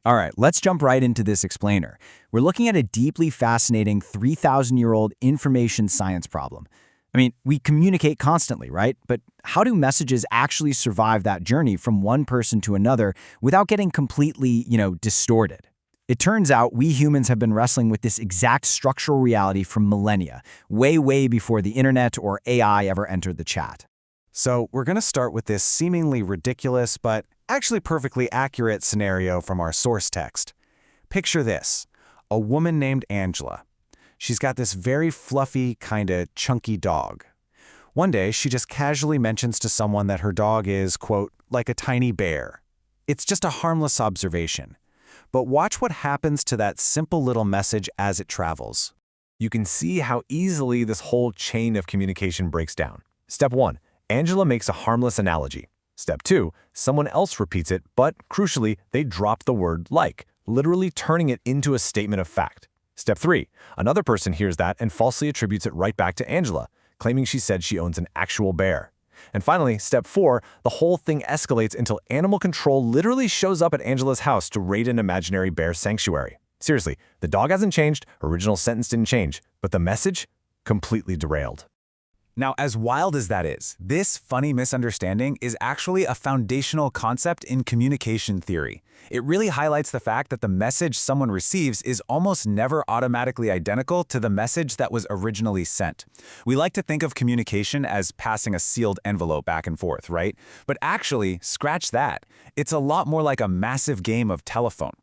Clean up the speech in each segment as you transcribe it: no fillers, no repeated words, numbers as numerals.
All right, let's jump right into this explainer. We're looking at a deeply fascinating 3,000-year-old information science problem. I mean, we communicate constantly, right? But how do messages actually survive that journey from one person to another without getting completely, distorted? It turns out we humans have been wrestling with this exact structural reality for millennia, way before the internet or AI ever entered the chat. So we're going to start with this seemingly ridiculous but actually perfectly accurate scenario from our source text. Picture this: a woman named Angela. She's got this very fluffy, kinda chunky dog. One day, she just casually mentions to someone that her dog is, quote, like a tiny bear. It's just a harmless observation. But watch what happens to that simple little message as it travels. You can see how easily this whole chain of communication breaks down. Step 1. Angela makes a harmless analogy. Step 2. Someone else repeats it, but crucially, they drop the word like, literally turning it into a statement of fact. Step 3. Another person hears that and falsely attributes it right back to Angela, claiming she said she owns an actual bear. And finally, Step 4, the whole thing escalates until animal control literally shows up at Angela's house to raid an imaginary bear sanctuary. Seriously, the dog hasn't changed, original sentence didn't change, but the message? Completely derailed. Now, as wild as that is, this funny misunderstanding is actually a foundational concept in communication theory. It really highlights the fact that the message someone receives is almost never automatically identical to the message that was originally sent. We like to think of communication as passing a sealed envelope back and forth, right? But actually, scratch that. It's a lot more like a massive game of telephone.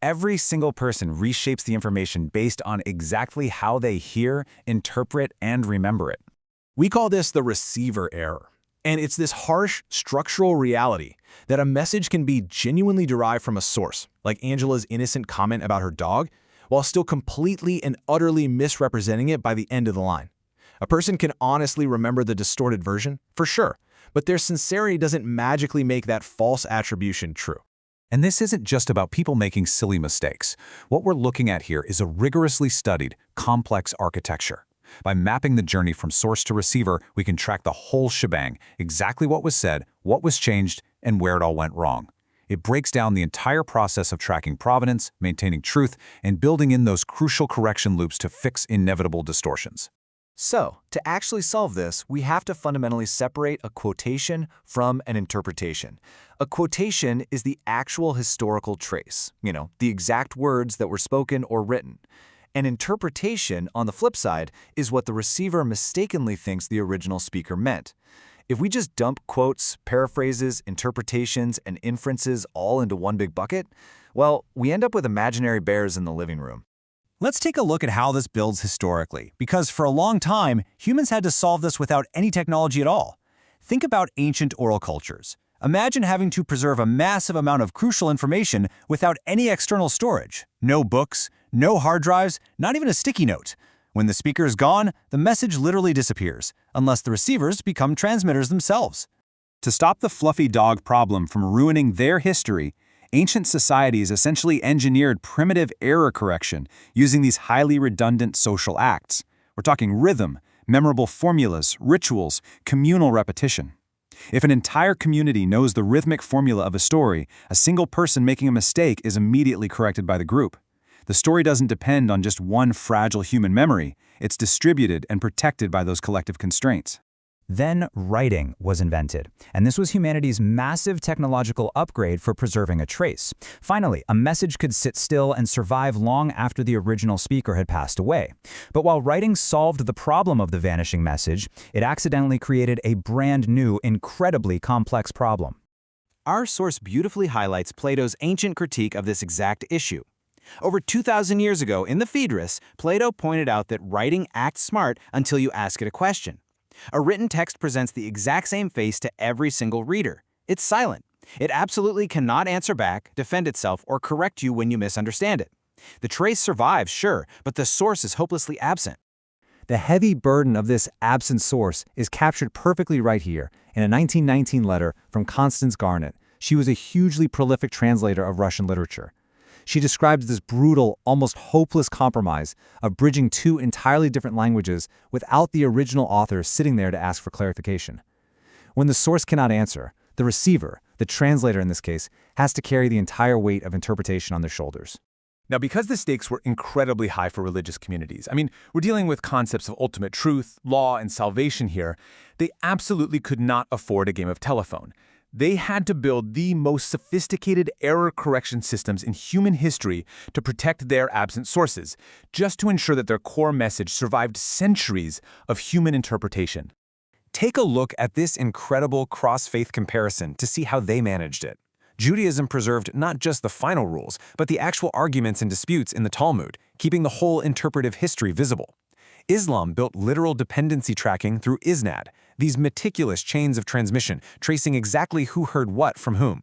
Every single person reshapes the information based on exactly how they hear, interpret, and remember it. We call this the receiver error. And it's this harsh, structural reality that a message can be genuinely derived from a source, like Angela's innocent comment about her dog, while still completely and utterly misrepresenting it by the end of the line. A person can honestly remember the distorted version, for sure, but their sincerity doesn't magically make that false attribution true. And this isn't just about people making silly mistakes. What we're looking at here is a rigorously studied, complex architecture. By mapping the journey from source to receiver, we can track the whole shebang, exactly what was said, what was changed, and where it all went wrong. It breaks down the entire process of tracking provenance, maintaining truth, and building in those crucial correction loops to fix inevitable distortions. So, to actually solve this, we have to fundamentally separate a quotation from an interpretation. A quotation is the actual historical trace, the exact words that were spoken or written. An interpretation, on the flip side, is what the receiver mistakenly thinks the original speaker meant. If we just dump quotes, paraphrases, interpretations, and inferences all into one big bucket, well, we end up with imaginary bears in the living room. Let's take a look at how this builds historically, because for a long time, humans had to solve this without any technology at all. Think about ancient oral cultures. Imagine having to preserve a massive amount of crucial information without any external storage. No books, no hard drives, not even a sticky note. When the speaker is gone, the message literally disappears, unless the receivers become transmitters themselves. To stop the fluffy dog problem from ruining their history, ancient societies essentially engineered primitive error correction using these highly redundant social acts. We're talking rhythm, memorable formulas, rituals, communal repetition. If an entire community knows the rhythmic formula of a story, a single person making a mistake is immediately corrected by the group. The story doesn't depend on just one fragile human memory. It's distributed and protected by those collective constraints. Then writing was invented, and this was humanity's massive technological upgrade for preserving a trace. Finally, a message could sit still and survive long after the original speaker had passed away. But while writing solved the problem of the vanishing message, it accidentally created a brand new, incredibly complex problem. Our source beautifully highlights Plato's ancient critique of this exact issue. Over 2,000 years ago, in the Phaedrus, Plato pointed out that writing acts smart until you ask it a question. A written text presents the exact same face to every single reader. It's silent. It absolutely cannot answer back, defend itself, or correct you when you misunderstand it. The trace survives, sure, but the source is hopelessly absent. The heavy burden of this absent source is captured perfectly right here in a 1919 letter from Constance Garnett. She was a hugely prolific translator of Russian literature. She describes this brutal, almost hopeless compromise of bridging two entirely different languages without the original author sitting there to ask for clarification. When the source cannot answer, The receiver, the translator in this case, has to carry the entire weight of interpretation on their shoulders. Now, because the stakes were incredibly high for religious communities, we're dealing with concepts of ultimate truth, law, and salvation here, they absolutely could not afford a game of telephone. They had to build the most sophisticated error correction systems in human history to protect their absent sources, just to ensure that their core message survived centuries of human interpretation. Take a look at this incredible cross-faith comparison to see how they managed it. Judaism preserved not just the final rules, but the actual arguments and disputes in the Talmud, keeping the whole interpretive history visible. Islam built literal dependency tracking through Isnad, these meticulous chains of transmission tracing exactly who heard what from whom.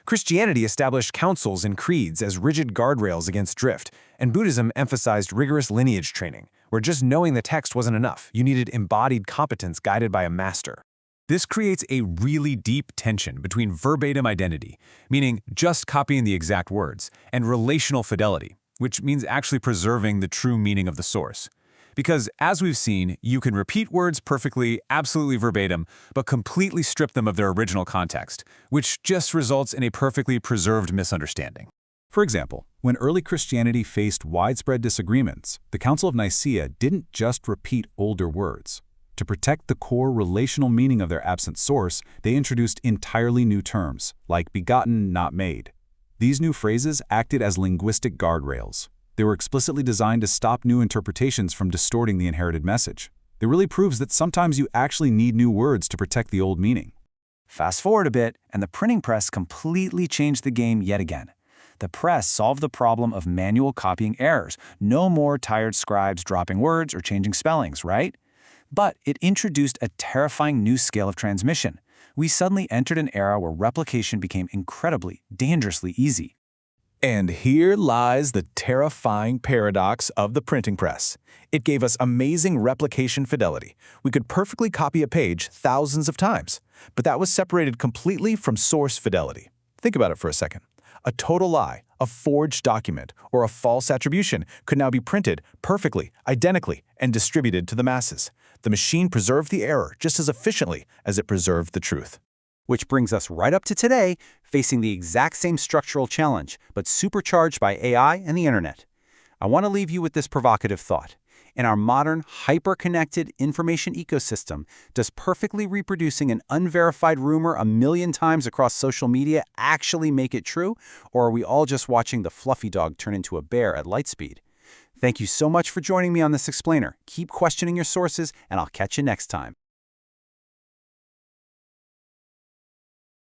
Christianity established councils and creeds as rigid guardrails against drift, and Buddhism emphasized rigorous lineage training, where just knowing the text wasn't enough. You needed embodied competence guided by a master. This creates a really deep tension between verbatim identity, meaning just copying the exact words, and relational fidelity, which means actually preserving the true meaning of the source. Because, as we've seen, you can repeat words perfectly, absolutely verbatim, but completely strip them of their original context, which just results in a perfectly preserved misunderstanding. For example, when early Christianity faced widespread disagreements, the Council of Nicaea didn't just repeat older words. To protect the core relational meaning of their absent source, they introduced entirely new terms, like begotten, not made. These new phrases acted as linguistic guardrails. They were explicitly designed to stop new interpretations from distorting the inherited message. It really proves that sometimes you actually need new words to protect the old meaning. Fast forward a bit, and the printing press completely changed the game yet again. The press solved the problem of manual copying errors. No more tired scribes dropping words or changing spellings, right? But it introduced a terrifying new scale of transmission. We suddenly entered an era where replication became incredibly, dangerously easy. And here lies the terrifying paradox of the printing press. It gave us amazing replication fidelity. We could perfectly copy a page thousands of times, but that was separated completely from source fidelity. Think about it for a second. A total lie, a forged document, or a false attribution could now be printed perfectly, identically, and distributed to the masses. The machine preserved the error just as efficiently as it preserved the truth. Which brings us right up to today, facing the exact same structural challenge, but supercharged by AI and the internet. I want to leave you with this provocative thought. In our modern, hyper-connected information ecosystem, does perfectly reproducing an unverified rumor a million times across social media actually make it true? Or are we all just watching the fluffy dog turn into a bear at light speed? Thank you so much for joining me on this explainer. Keep questioning your sources, and I'll catch you next time.